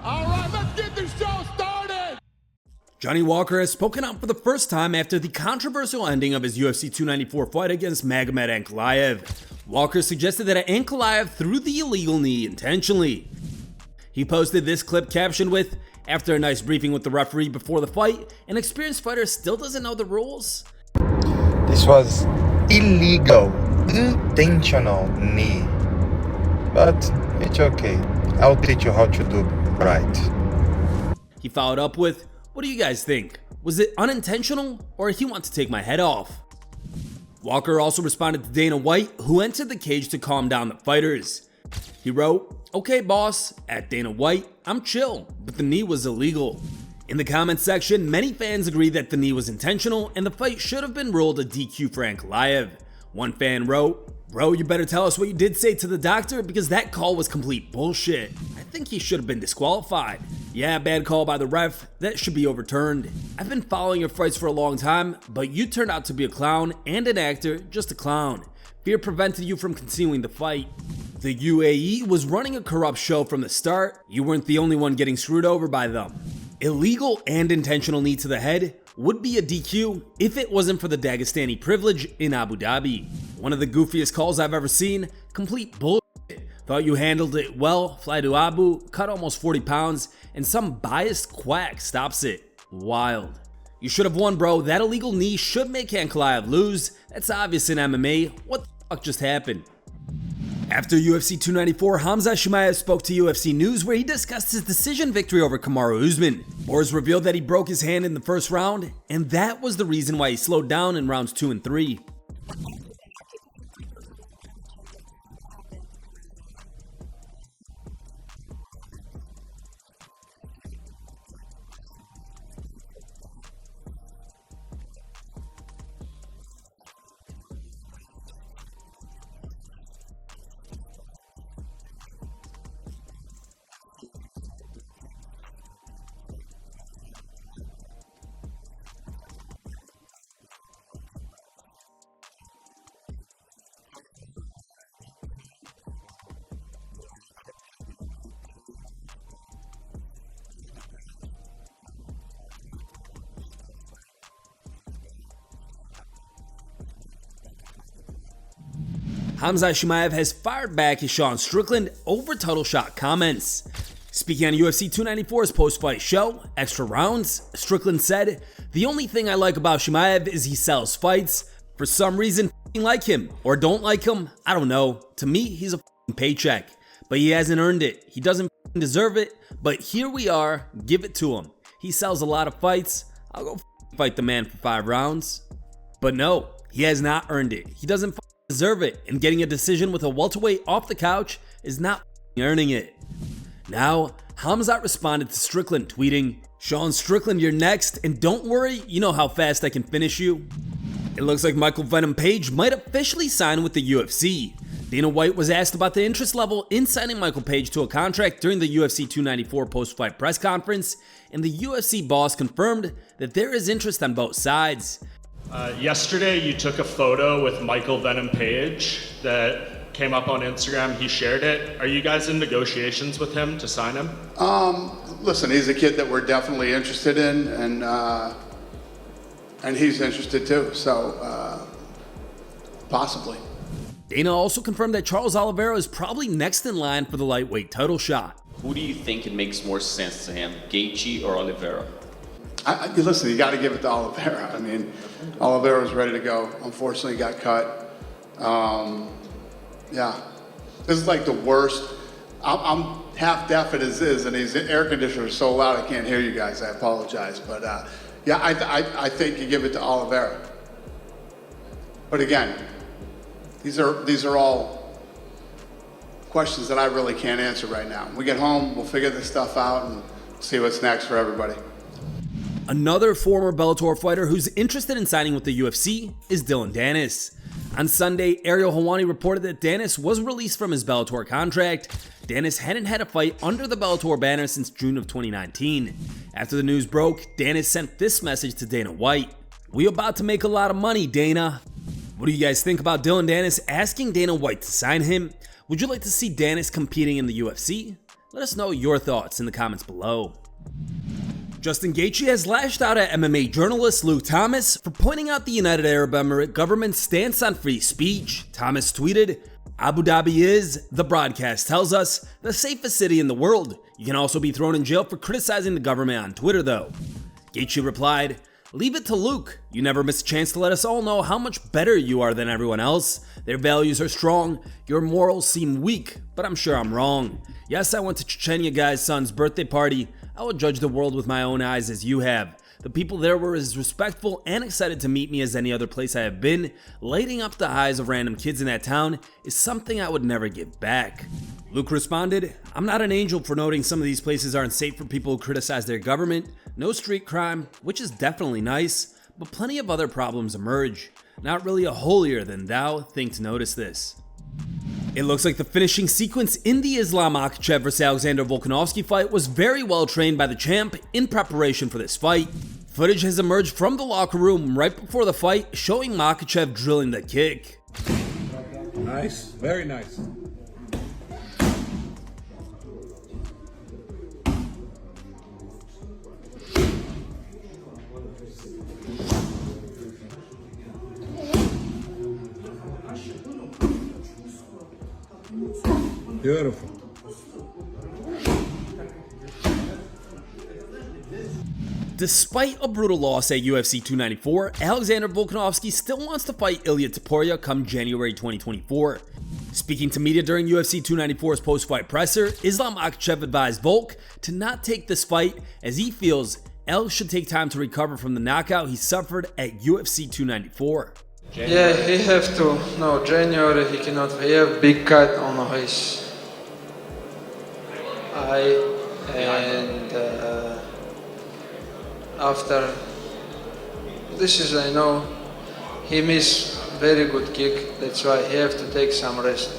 All right, let's get this show started. Johnny Walker has spoken out for the first time after the controversial ending of his UFC 294 fight against Magomed Ankalaev. Walker suggested that Ankalaev threw the illegal knee intentionally. He posted this clip captioned with, "After a nice briefing with the referee before the fight, an experienced fighter still doesn't know the rules." This was illegal, intentional knee. But it's okay. I'll teach you how to do right. He followed up with, "What do you guys think? Was it unintentional or he wanted to take my head off?" Walker also responded to Dana White, who entered the cage to calm down the fighters. He wrote, "Okay boss, at Dana White, I'm chill, but the knee was illegal." In the comments section, many fans agree that the knee was intentional and the fight should have been ruled a DQ for Ankalaev. One fan wrote, "Bro, you better tell us what you did say to the doctor because that call was complete bullshit. I think he should have been disqualified. Yeah, bad call by the ref, that should be overturned. I've been following your fights for a long time, but you turned out to be a clown and an actor, just a clown. Fear prevented you from continuing the fight. The UAE was running a corrupt show from the start. You weren't the only one getting screwed over by them. Illegal and intentional knee to the head would be a DQ if it wasn't for the Dagestani privilege in Abu Dhabi. One of the goofiest calls I've ever seen, complete bullshit. Thought you handled it well, fly to Abu, cut almost 40 pounds, and some biased quack stops it. Wild. You should have won, bro. That illegal knee should make Ankalaev lose. That's obvious in MMA. What the fuck just happened?" After UFC 294, Khamzat Chimaev spoke to UFC News where he discussed his decision victory over Kamaru Usman. Boris revealed that he broke his hand in the first round, and that was the reason why he slowed down in rounds 2 and 3. Khamzat Chimaev has fired back his Sean Strickland over title shot comments. Speaking on UFC 294's post-fight show, Extra Rounds, Strickland said, "The only thing I like about Chimaev is he sells fights. For some reason, like him or don't like him, I don't know. To me, he's a paycheck, but he hasn't earned it. He doesn't deserve it, but here we are, give it to him. He sells a lot of fights. I'll go fight the man for 5 rounds. But no, he has not earned it. He doesn't deserve it, and getting a decision with a welterweight off the couch is not earning it." Now, Khamzat responded to Strickland, tweeting, "Sean Strickland, you're next, and don't worry, you know how fast I can finish you." It looks like Michael Venom Page might officially sign with the UFC. Dana White was asked about the interest level in signing Michael Page to a contract during the UFC 294 post-fight press conference, and the UFC boss confirmed that there is interest on both sides. Yesterday, you took a photo with Michael Venom Page that came up on Instagram. He shared it. Are you guys in negotiations with him to sign him? Listen, he's a kid that we're definitely interested in, and he's interested too. So, possibly. Dana also confirmed that Charles Oliveira is probably next in line for the lightweight title shot. Who do you think it makes more sense to him, Gaethje or Oliveira? Listen, you got to give it to Oliveira. I mean, Oliveira was ready to go. Unfortunately, he got cut. Yeah, this is like the worst. I'm half deaf as is, and these air conditioners are so loud I can't hear you guys. I apologize, but yeah, I think you give it to Oliveira. But again, these are all questions that I really can't answer right now. When we get home, we'll figure this stuff out and see what's next for everybody. Another former Bellator fighter who's interested in signing with the UFC is DILLON DANIS. On Sunday, Ariel Helwani reported that Danis was released from his Bellator contract. Danis hadn't had a fight under the Bellator banner since June of 2019. After the news broke, Danis sent this message to Dana White. "We about to make a lot of money, Dana." What do you guys think about DILLON DANIS asking Dana White to sign him? Would you like to see Danis competing in the UFC? Let us know your thoughts in the comments below. Justin Gaethje has lashed out at MMA journalist Luke Thomas for pointing out the United Arab Emirates government's stance on free speech. Thomas tweeted, "Abu Dhabi is, the broadcast tells us, the safest city in the world. You can also be thrown in jail for criticizing the government on Twitter though." Gaethje replied, "Leave it to Luke. You never miss a chance to let us all know how much better you are than everyone else. Their values are strong, your morals seem weak, but I'm sure I'm wrong. Yes, I went to Chechnya guy's son's birthday party. I will judge the world with my own eyes as you have. The people there were as respectful and excited to meet me as any other place I have been. Lighting up the eyes of random kids in that town is something I would never give back." Luke responded, "I'm not an angel for noting some of these places aren't safe for people who criticize their government. No street crime, which is definitely nice, but plenty of other problems emerge. Not really a holier than thou thing to notice this." It looks like the finishing sequence in the Islam Makhachev vs Alexander Volkanovski fight was very well trained by the champ in preparation for this fight. Footage has emerged from the locker room right before the fight showing Makhachev drilling the kick. Nice, very nice. Beautiful. Despite a brutal loss at UFC 294, Alexander Volkanovski still wants to fight Ilia Topuria come January 2024. Speaking to media during UFC 294's post-fight presser, Islam Makhachev advised Volk to not take this fight as he feels El should take time to recover from the knockout he suffered at UFC 294. Yeah, he have to. No, January he cannot. He have big cut on his eye, and after this is, I know he missed very good kick. That's why he have to take some rest,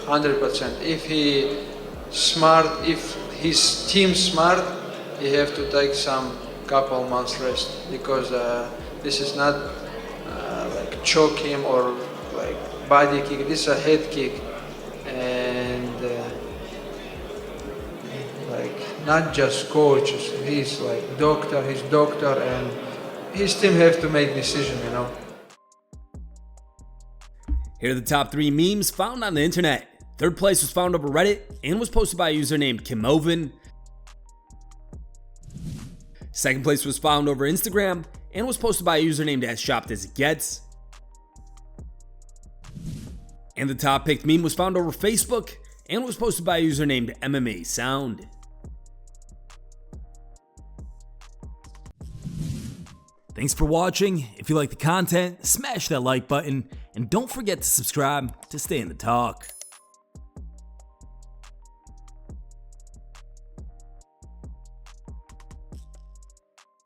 100%. If he smart, if his team smart, he have to take some couple months rest because this is not like choke him or like body kick. This is a head kick, and like not just coach. He's like doctor. He's doctor, and his team have to make decision. You know. Here are the top 3 memes found on the internet. Third place was found over Reddit and was posted by a user named Kimoven. Second place was found over Instagram and was posted by a user named As Shopped As It Gets. And the top picked meme was found over Facebook and was posted by a user named MMA Sound. Thanks for watching. If you like the content, smash that like button and don't forget to subscribe to stay in the talk.